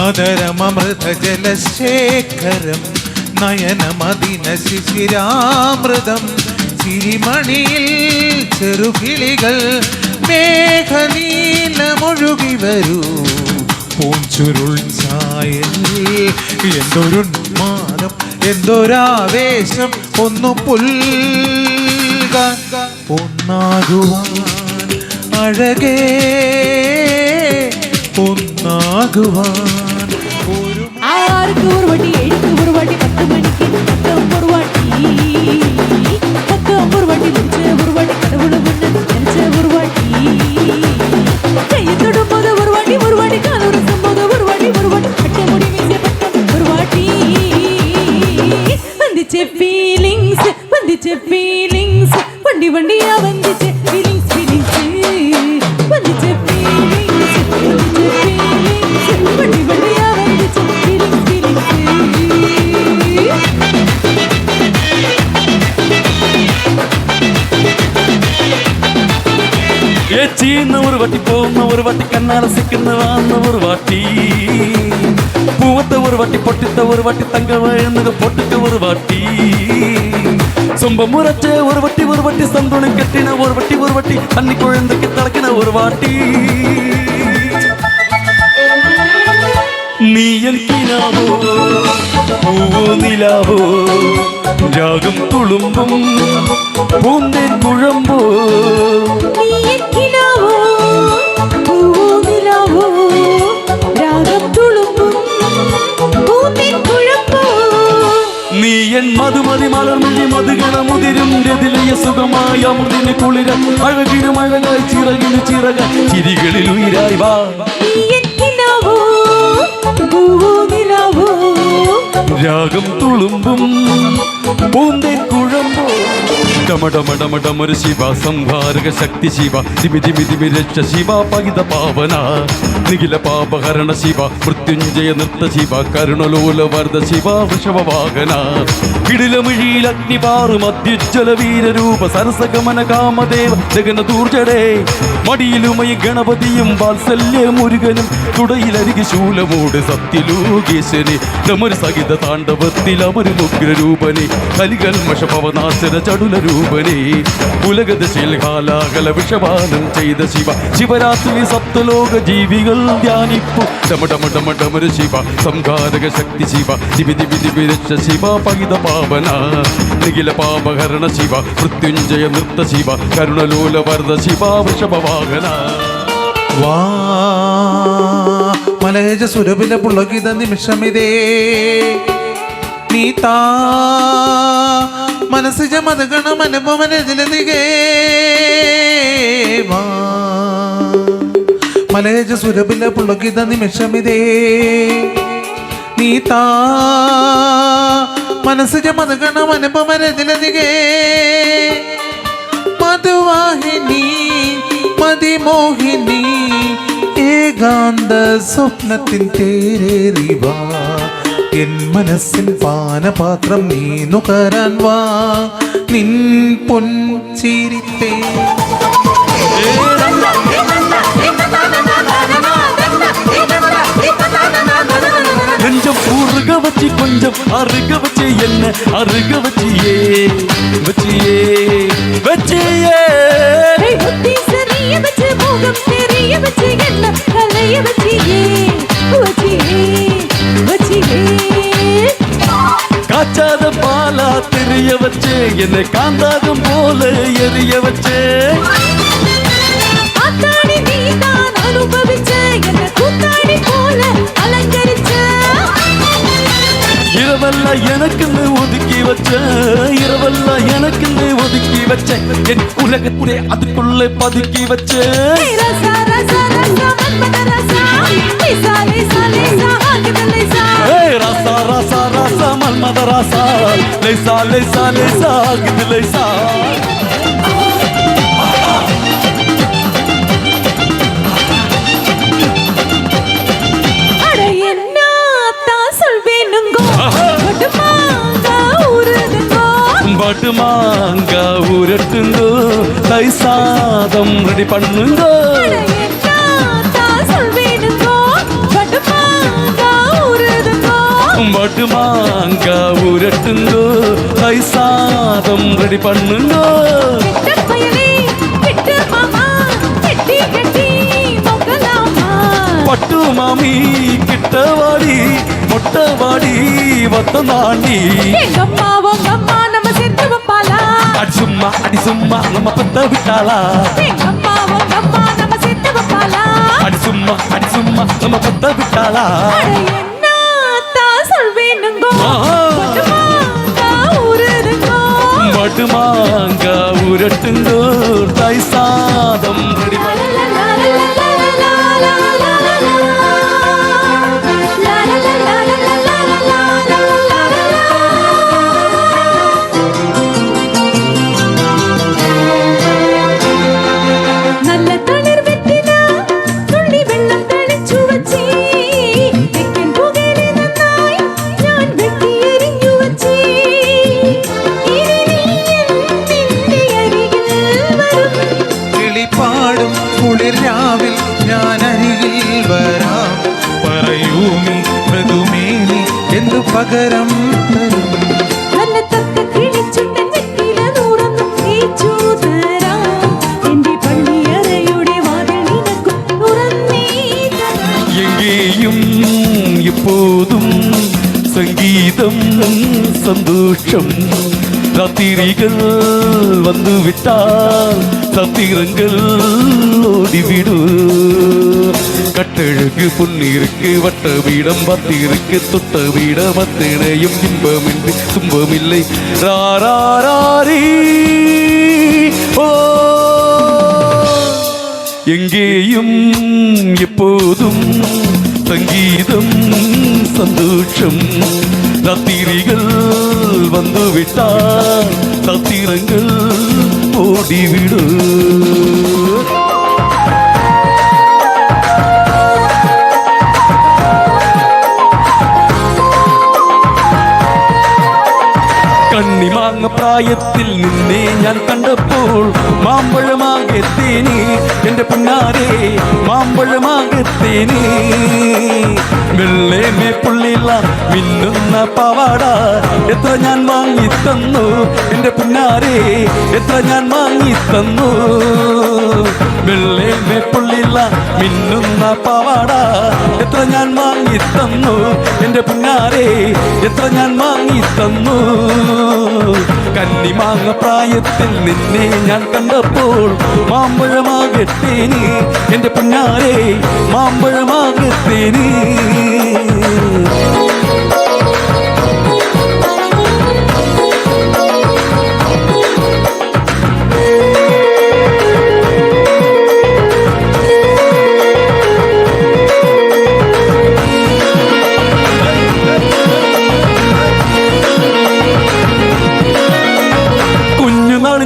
ആദരമൃത ജലശേഖരം നയനമദിന ശിശിരാമൃതം ചിരിമണിയിൽ ചെറുകിളികൾ മേഘനീലമൊഴുകി വരൂ പൂഞ്ചുരുൾ ചായൽ എന്തൊരുന്മാദം എന്തൊരാവേശം ഒന്നു പുൽകാൻ ഒന്നാകുവാൻ അഴകേ ഒന്നാകുവാൻ ഒരു ആർക്ക് ഒരു വട്ടി എഴുത്ത് ഒരു വട്ടി 10 മണിക്ക് ഒരു വട്ടി ഒരു വട്ടി ഒരു വട്ടി കടവുള ഒരു വട്ടി കൈ തൊടുമ്പോൾ ഒരു വട്ടി കാലൂർ സംഭവം ഒരു വട്ടി അട്ടമുടി വീശി ഒരു വട്ടി വന്ദിച്ച ഫീലിങ്സ് വണ്ടി വണ്ടിയാ വന്ദിച്ച ഫീലിങ്സ് വന്ദിച്ച ഫീലിങ്സ് വണ്ടി വണ്ടിയാ വന്ദിച്ച ചെയ്യുന്ന ഒരു വട്ടി പോകുന്ന ഒരു വട്ടി കണ്ണാല സിക്കുന്ന വാന്ന ഒരു വാട്ടി പൂവത്തെ ഒരു വട്ടി പൊട്ടിത്ത ഒരു വട്ടി തങ്ക വഴുന്നത് പൊട്ടിക്ക ഒരു വാട്ടി சொம்ப முறைச்ச ஒரு வட்டி சந்தோணி கட்டின ஒரு வட்டி தண்ணி குழந்தைக்கு தளக்கின ஒரு வாட்டி നീ എനിക്കിനാവോ പൂവോ നിലാവോ രാഗം തുളുമ്പും പൂന്തേൻ കുഴമ്പോ നീ എൻ മധുമതി മലർമൊഴി മധുഗണ മുതിരും രതിലയ സുഖമായ അമൃതിന് കുളിര അഴകിനും അഴകായി ചിറകിന് ചിറക ചിരികളിൽ ഉയരായി വാ രാഗം തുളുമ്പും പൂന്തേൻ കുഴമ്പോ ഡമഡമഡമഡമൊരു ശിവ സംഹാരക ശക്തി ശിവ ദിമിതിമിതിമി രക്ഷ ശിവ പകിത പാവന നിഖില പാപഹരണ ശിവ മൃത്യുഞ്ജയ നൃത്ത ശിവ കരുണലോല വർദ്ധ ശിവ വൃഷഭവാഹന കിടിലമിഴിയിൽ അഗ്നിപാറും അത്യുജ്വല വീരരൂപ സരസഗമന കാമദേവ ജഗന ദൂർജടേ മടിയിലുമയി ഗണപതിയും വാത്സല്യ മുരുകനും തുടയിലരികെ ശൂലമോട് സത്യലോകേശനെ ഡമരു സഹിത താണ്ഡവത്തിൽ അമരു ഉഗ്രരൂപനെ കലികൽമഷ പവനാശര ചടുല രൂപനെ ഉലകദശയിൽ കാലാകല വിഷപാനം ചെയ്ത ശിവ ശിവരാത്രി സപ്തലോക ജീവികൾ ധ്യാനിപ്പു ഡമഡമഡമഡമരു ശിവ സംഘാരക ശക്തി ശിവ ദിവിദിവിദിവി രക്ഷ ശിവ പകിത പാവന നിഖില പാപഹരണ ശിവ മൃത്യുഞ്ജയ നൃത്ത ശിവ കരുണലോല വർദ്ധ ശിവ വൃഷഭവാഹന വാ മലയജ സുരഭില പുളകിത നിമിഷമിതേ നീതാ മനസ്സിജ മതഗണ മനപമനതിലതികേ വാ മലയജ സുരഭില പുളകിത നിമിഷമിതേ നീതാ മനസ്സിജ മതഗണ മനപമനതിലതികേ മധുവാഹിനി മതിമോഹിനി ഏകാന്ത സ്വപ്നത്തിൻ തേരേറിവാ എൻ മനസ്സിൻ പാനപാത്രം നീ നുകരാൻ വാ നിൻ പൊൻചിരിത്തേ கொஞ்சம் ஊறுக வச்சு கொஞ்சம் அருக வச்சு என்ன அருக வச்சியே வச்சியே வச்சியே புத்தி சரிய வச்சு முகம் தெரிய வச்சு என்ன கலைய வச்சியே வச்சியே வச்சியே காய்ச்சாத பாலா தெரிய வச்சு என்னை காந்தாகம் போல எரிய வச்சு ஆத்தாடி நீதான் அனுபவிச்ச என்ன கூத்தாடி போல அலங்கரிச்ச இரவெல்லாம் எனக்குன்னு ஒதுக்கி வச்ச இரவெல்லாம் எனக்குன்னு ஒதுக்கி வச்ச என் உலகத்தை அதுக்குள்ளே பதுக்கி வச்ச ரசா ரசா ரசா மன்மத ரசா லிசா லிசா லிசா ஆகித லிசா ரசா ரசா ரசா மன்மத ரசா லிசா லிசா லிசா ஆகித லிசா பட்டுமாங்க ஊரட்டுங்கோ தை சாதம் ரெடி பண்ணுங்கோ சொல்வேனுங்கோ பட்டுமாங்க படுமாங்க உரட்டுங்கோ தை சாதம் ரெடி பண்ணுங்கோ பட்டு மாமி கிட்டவாடி மொட்டவாடி வத்தமாண்டி அடி சும்மா நம்ம பத்த விட்டாளா அடி சும்மா நம்ம பத்த விட்டாளா மடுமாங்க உரட்டுங்கோ தை சாதம் ரெடி രാവിൽ ഞാൻ അരികിൽ വരാം പറയൂമി മൃദുമേനി എന്തു പകരം തരും എങ്കേയും எப்போதுം സംഗീതം സന്തോഷം ராத்திரிகள் வந்து விட்டால் சத்திரங்கள் ஓடிவிடு கட்டழகு புன்னிருக்கு வட்ட வீடம் பத்திருக்கு தொட்ட வீட மத்தினையும் இன்பமின்றி துன்பமில்லை ராராரி ஓ எங்கேயும் எப்போதும் சங்கீதம் சந்தோஷம் ராத்திரிகள் வந்து விட்டால் சத்திரங்கள் ஓடிவிடு കണ്ണിമാങ്ങ പ്രായത്തിൽ നിന്നെ ഞാൻ കണ്ടപ്പോൾ മാമ്പഴമാകത്തേനെ എന്റെ പുന്നാരെ മാമ്പഴമാകത്തേനെ വെള്ളേമേ പുള്ളില്ല മിന്നുന്ന പാവാട എത്ര ഞാൻ വാങ്ങി തന്നു എന്റെ പുന്നാരെ എത്ര ഞാൻ വാങ്ങി തന്നു വെള്ളേമേ പുള്ളില്ല മിന്നുന്ന പാവാട എത്ര ഞാൻ വാങ്ങി തന്നു എന്റെ പുന്നാരെ എത്ര ഞാൻ വാങ്ങി തന്നു കന്നിമാങ്ങ പ്രായത്തിൽ നിന്നെ ഞാൻ കണ്ടപ്പോൾ മാമ്പഴമാകത്തേനെ എന്റെ പുന്നാരെ മാമ്പഴമാകത്തേനെ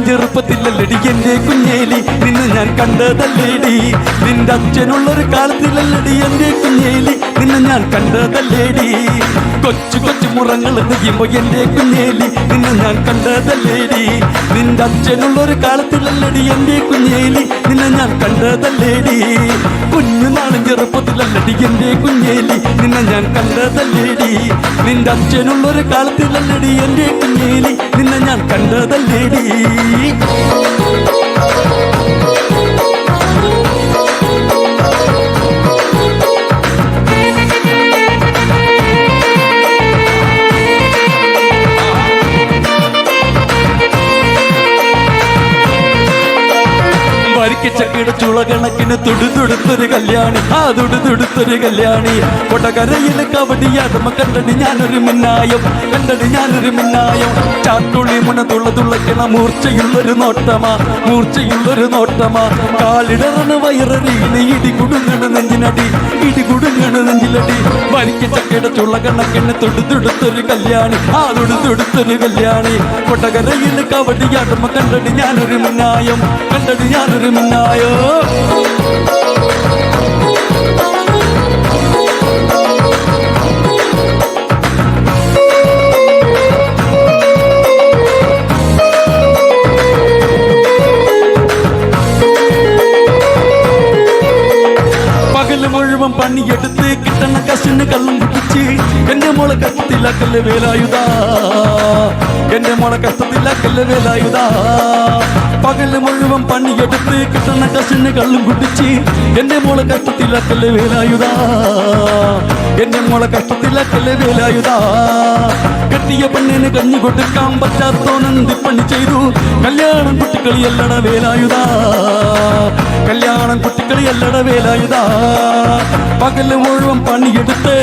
ചെറുപ്പത്തിലല്ലടി എന്റെ കുഞ്ഞേലി നിന്നെ ഞാൻ കണ്ടതല്ലേടി നിന്റെ അച്ഛനുള്ളൊരു കാലത്തിലല്ലടി എന്റെ കുഞ്ഞേലി നിന്നെ ഞാൻ കണ്ടതല്ലേടി കൊച്ചു കൊച്ചു മുറങ്ങൾ നെയ്യുമ്പോ എന്റെ കുഞ്ഞേലി നിന്നെ ഞാൻ കണ്ടതല്ലേടി നിന്റെ അച്ഛനുള്ളൊരു കാലത്തിലല്ലടി എന്റെ കുഞ്ഞേലി നിന്നെ ഞാൻ കണ്ടതല്ലേടി കുഞ്ഞുനാളും ചെറുപ്പത്തിലല്ലടി എന്റെ കുഞ്ഞേലി നിന്നെ ഞാൻ കണ്ടതല്ലേടി നിന്റെ അച്ഛനുള്ളൊരു കാലത്തിലല്ലടി എന്റെ കുഞ്ഞേലി നിന്നെ ഞാൻ കണ്ടതല്ലേടി ചക്കയുടെ ചുളകണക്കിന് തുടുതുടുത്തൊരു കല്യാണി ആ തുടുതുടുത്തൊരു കല്യാണി കൊടകരയിൽ കവടിയാടുമ്പോ കണ്ടടി ഞാനൊരു മിന്നായം കണ്ടടി ഞാനൊരു മിന്നായം ചാട്ടുള്ളി മുനതുള്ള തുള്ളക്കണ മൂർച്ചയുള്ളൊരു നോട്ടമാ മൂർച്ചയുള്ളൊരു നോട്ടമാ കാലിടറണ് വയററിയില് ഇടികുടുങ്ങണ് നെഞ്ചിനടി ഇടികുടുങ്ങണ് നെഞ്ചിലടി വരിക്ക ചക്കയുടെ ചുളകണക്കിന് തുടുതുടുത്തൊരു കല്യാണി ആ തുടുതുടുത്തൊരു കല്യാണി കൊടകരയിൽ കവടിയാടുമ്പോ കണ്ടടി ഞാനൊരു മിന്നായം കണ്ടടി ഞാനൊരു മിന്നായം പകല് മുഴുവൻ പണിയെടുത്ത് കിട്ടണ കശിന് കള്ളും കുടിച്ച് കുടിച്ച് എന്റെ മോളെ കഷ്ടത്തിലാക്കല്ലേ വേലായുധ എന്റെ മോളെ കഷ്ടത്തിലാക്കല്ലേ വേലായുധ പകല് മുഴുവൻ പണിയെടുത്ത് കിട്ടുന്ന കശന് കള്ളും കുടിച്ച് എന്റെ മോളെ കഷ്ടത്തിലാക്കല്ലേ വേലായുധ എന്റെ മോളെ കഷ്ടത്തിലാക്കല്ലേ വേലായുധ കെട്ടിയ പെണ്ണിന് കഞ്ഞി കൊടുക്കാൻ പറ്റാത്തോനന്തി പണി ചെയ്തു കല്യാണം കുട്ടികളിയല്ലട വേലായുധ കല്യാണം കുട്ടികളിയല്ലട വേലായുധ പകല് മുഴുവൻ പണിയെടുത്ത്